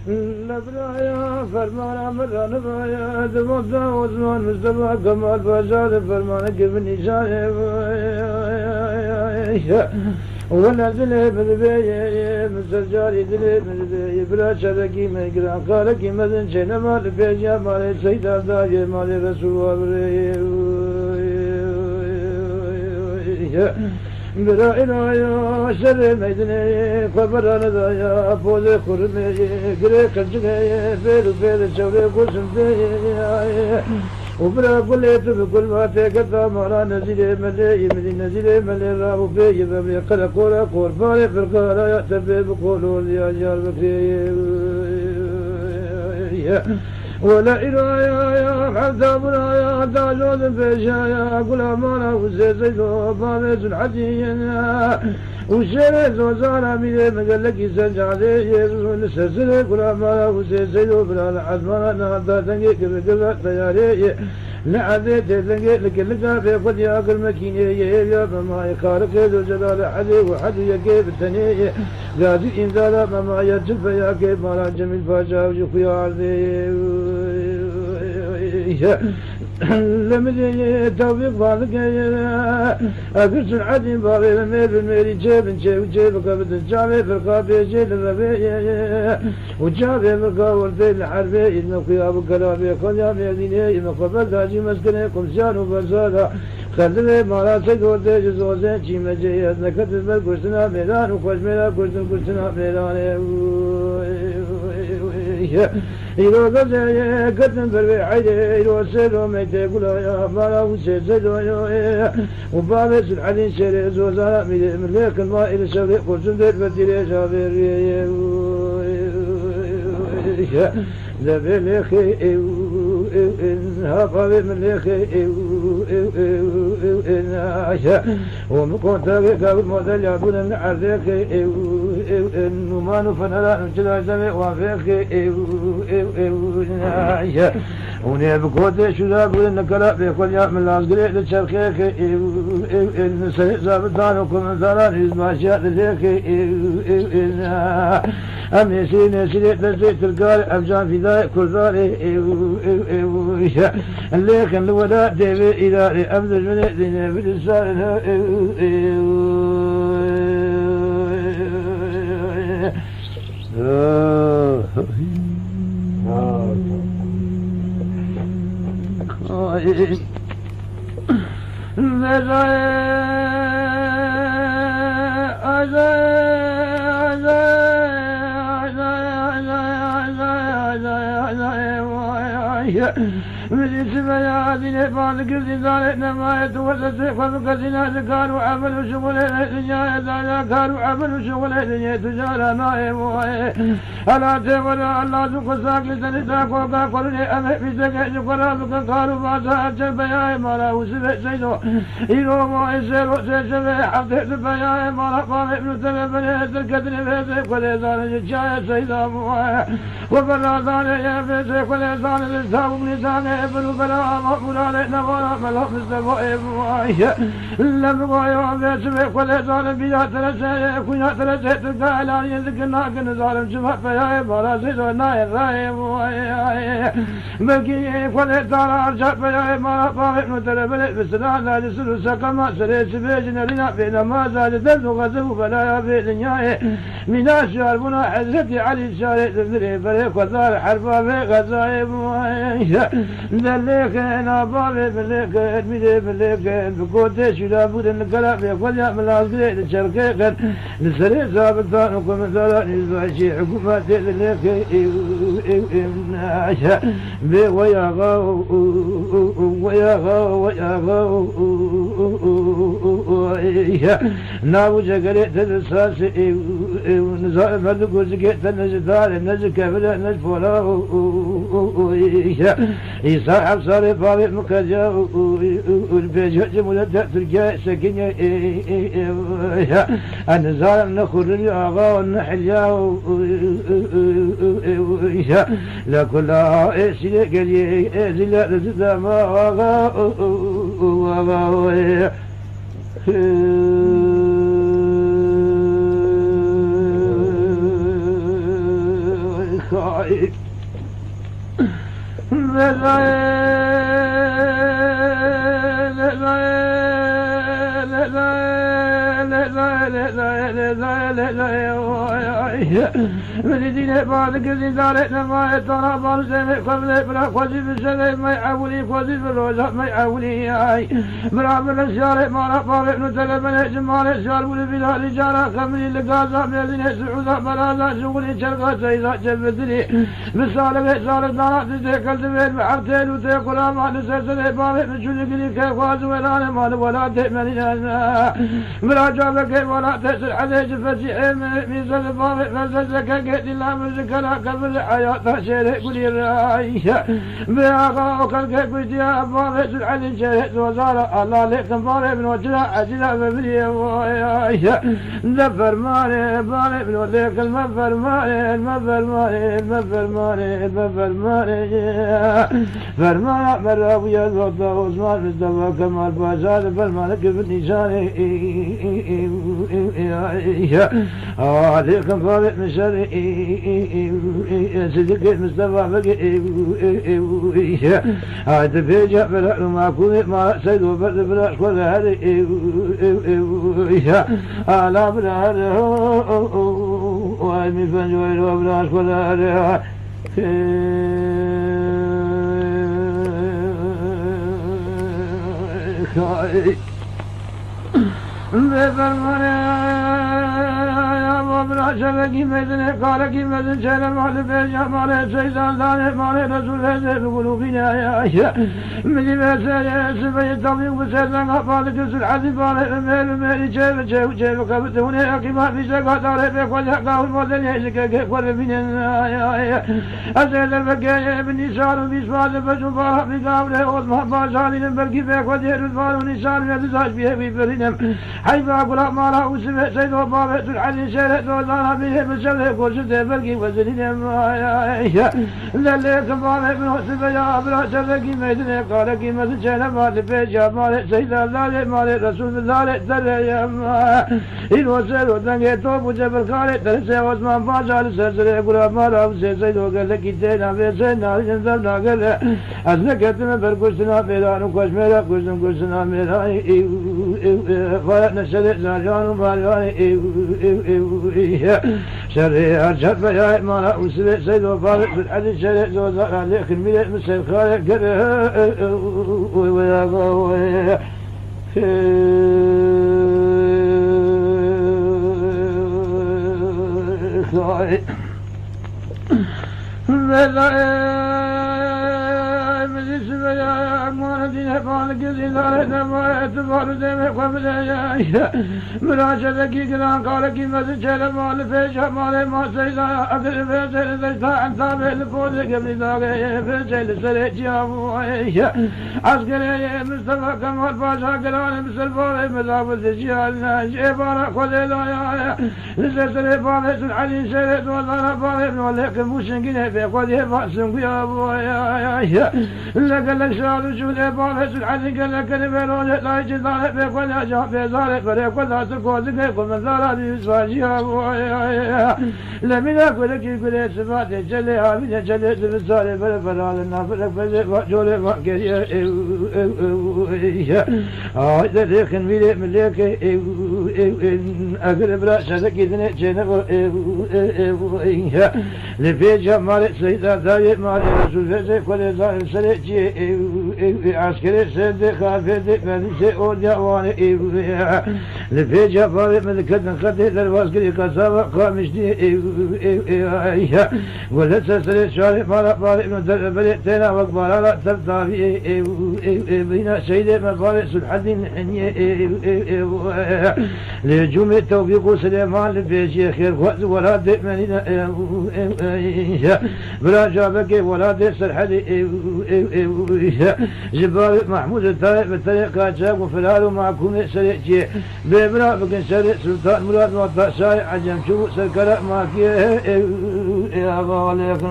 لبرايا فرمان عمران بايا دمودا وزمان مصطفى كمال بازار فرمان كيف نشان ولا دلي بالبي مسجاري دلي بالبي بلا شركي مقران قالك مدن شينا مال بيجا مال سيد داجي مال رسول الله برا إلهي شر ميدني خبرنا دايا فوز خرمي غري كجغي بير بير شوري قسم دي وبرا قلت بكل ما تكتا مالا نزيل ملي يمدي نزيل ملي راه في يبي قرا قرا قربان فرقارا يتبي بقولوا يا جار بكري ولا إلهي يا حتى برايا داجود بيشايا قل أمانا وزيزيدو بامز الحدينا وشيرت وزارة ميلي مقلق سجادي يرسول سلسلة قل أمانا وزيزيدو بلا الحزمانا نهضا تنقي كبقلا تياري لعبي تنقي لكلقا في قد ياكل مكيني يا بما يخارق ذو جلال حدي وحدي يكيب التنية قادي إنزالا بما يجب ياكيب مالا جميل فاشا وجخي عرضي لمدي توفيق بالك أقرص العدين باغي الميل بالميل جيب جيب قبض الجامع فرقا بيجي للربيع وجابي فرقا والفيل الحربي إذن قياب الكلابي خليام يديني إذن قبل داجي مسكني قمسيان وبرزالا خلدني مالا سيقول ديجي زوزين چي مجي أذن كتب القرسنا ميلان وخوش ميلا قرسنا ميلان إلو غزي قدن بربي عيدي إلو سيلو ميتي قولا يا مالا وسيزيدو يا وبابس الحدين شيري زوزانا من ليك الماء إلى سوري قرسن دير بديري شابير ذبي ليخي هافا من ليخي ومكون تاقي قابل مودل يعبون من عريخي نمان فنلا نجلا زمي وافيخي ونبكوتي شذاب ونكلا بيقول يا من العسقري للشرخيخي نسيء زابطان وكم ثران يزماشيات ليخي أميسي نسيء تسيء تلقاري أبجان في ذلك كل ذلك لكن الولاء ديبي إلهي أبدل من الدنيا بالإسرار من اسم يادين بعد كل ذلك ما يتوسط فبكسنا كانوا عملوا شغل الدنيا كانوا عملوا شغل الدنيا تجارة نائم ألا تقول الله تقصاك لتنساك وقا قلني أمي في سكة قرابك قالوا ما سأجل بياي مالا وسبع سيدو إلو ما يسير وسيشبه حفظت بياي مالا قام ابن تلبني تلكتني بيسيك وليسان جاية سيدا مواه وبلا ثاني يا بيسيك وليسان للتاب نساني ابن بلا مقبول علينا ولا ملهم السبائب مواه لم يقايوا بيسيك وليسان بيا ترسي كنا ترسي تلقى إلاني ذكرنا كنزالم شفاء بياي مالا سيدو ناي الرأي مواه بكي وليسان أرشاد بياي مالا قام ابن تلبني بسنان لا جسر سقما سريس بيجنا لنا بين ما زال ذنب غزو بلا يا بيدنياي من أشهر بنا حزتي علي الشارع تفري فريق وثار حرفا في غزايب ذلك أنا بابي بليك أدمي بليك بقوتي شلا بود الكلام يقول يا ملاذ الشركة نسري زابطان وكم ثلاث نزوجي حكومات ذلك عشاء ويا غاو ويا غاو ويا غاو ناو جغري تدساس ونزال مدكو زكيت نزدار نزك بلا نزفولا إيسا حفصار فاضي مكجا والبيجة جمولة تركيا سكينة النزال نخر الياغا والنحليا لكل سيدة قليل إزلا لزدما مدينة بعد كذي دارتنا ما ترى بارزة قبل بلا قصي بالسلة ما يعولي قصي بالروزة ما يعولي أي برابر الشارع ما رفع نتلا من جمال الشارع والبلاد الجارة كمل لقازة مدينة سعودة برازة شغلي شرقة سيدة جبتني بالسالة سالة دارات تذكر تبين بحرتين وتقول ما نسلسل بابي من شو يقولي كيف خاز ولا مال ولا تأمن بلا جابك ولا تسل عليه فتي ميزان بابي فلسلك قد الله من ذكرها قبل حياة شيري قولي الرأي بأخا وكالك قلت يا بابي سل علي شيري وزارة الله لكم بابي من وجهة عجلة ببري دفر مالي بابي من وذيك المفر مالي المفر مالي المفر مالي المفر مالي فرمان مرة ويا الوضع وزمان بالدواء كمال بازار فرمانك بالنسان عليكم فارق من شر صدق مصطفى بقي هذا بيجا بلا ما كوني ما سيد وبرد بلا كل هذه على بلا وامي فنجوي وبلا كل هذه بابرا شبكي مدن قالك مدن شل مال بيجا مال سيدان دار مال رسول الله بقلوبنا يا من مسألة سبي الطبيب وسيدنا قالك العزيز قال مال جيب كبتوني أكيد في سقط دار بقول قال مدن يشك قول بيننا يا أزل البقية بالنسار بيسواد بجوبها بقابله وضمها بازالين بركي بقول يرفع ونسار يدزاج به ببرنم حيث أقول ما لا أسمع سيد وبابة العزيز شرط وزارة به بسبب قرصة بركي وزنين يا لليكم بابة من حسب يا أبرا شبكي ميدن قالك مثل شهر مال بيجا مال سيد الله مال رسول الله ترى يا إن وسر ودنك توب وجبر قال ترسى وزمان بازال سرسر يقول ما لا سيد وقال لك تينا بيسنا جنزل ناقل أزنكتنا برقصنا بيران وقشميرا قشنا ميرا نشر زاريان وماريان شريعة شرف يا إمانا وسبع سيد وفارق بالحديث شريع زوزار عليك المليء مسير خالق ويا قوي خالق مجلس يا أمانة دين فالك زينارة ما اعتبار زي قبل يا مراشدك كلام قالك مثل شل مال فيش مال ما سيدا أقل فيش لستا عن ثابت الفوز قبل ذاك فيش لسرع جابوا عسكري مصطفى كمال باشا قران مثل فوري مذاب الزجيال جيبانا خذيلا يا لسرع فارس العلي سيد وزارة فارس ولكن موشنقين في قوله فاسم يا يا لك الشعر شو الإبارة العزيز لك البلوج لا يجدان بكل أجاب بزارة فريق لا تركوز كيف من ذرا بيسواجيها لم يكن لك كل سبات جلها من جلد بالزارة فرفرال النافلك فجول فكريا هذا ذيك ملك ملك أقرب رأسك إذن جنب لفيجا مالك سيدا دايق مالك رسول فيزي كل زار سريع عسكري سيد خافد مدرسة أوديا واني لفيجا فارق ملكتن خدي للواسكري قصابة قامش دي ولسه سريع شارع مالا فارق من دربلي تينا وقبالا لا تبتافي بينا سيدي مفارق سلحدين حنية لجوم التوفيق سليمان لفيجي خير وقت ولا دئمنين بلا جابك ولا دئ سلحدي جبار محمود الطارق بالطريقة جاب وفلال ومعكم سريع بيبرا بكن سريع سلطان مراد وطا سايع عجم شو سركرة ما فيه يا الله عليكم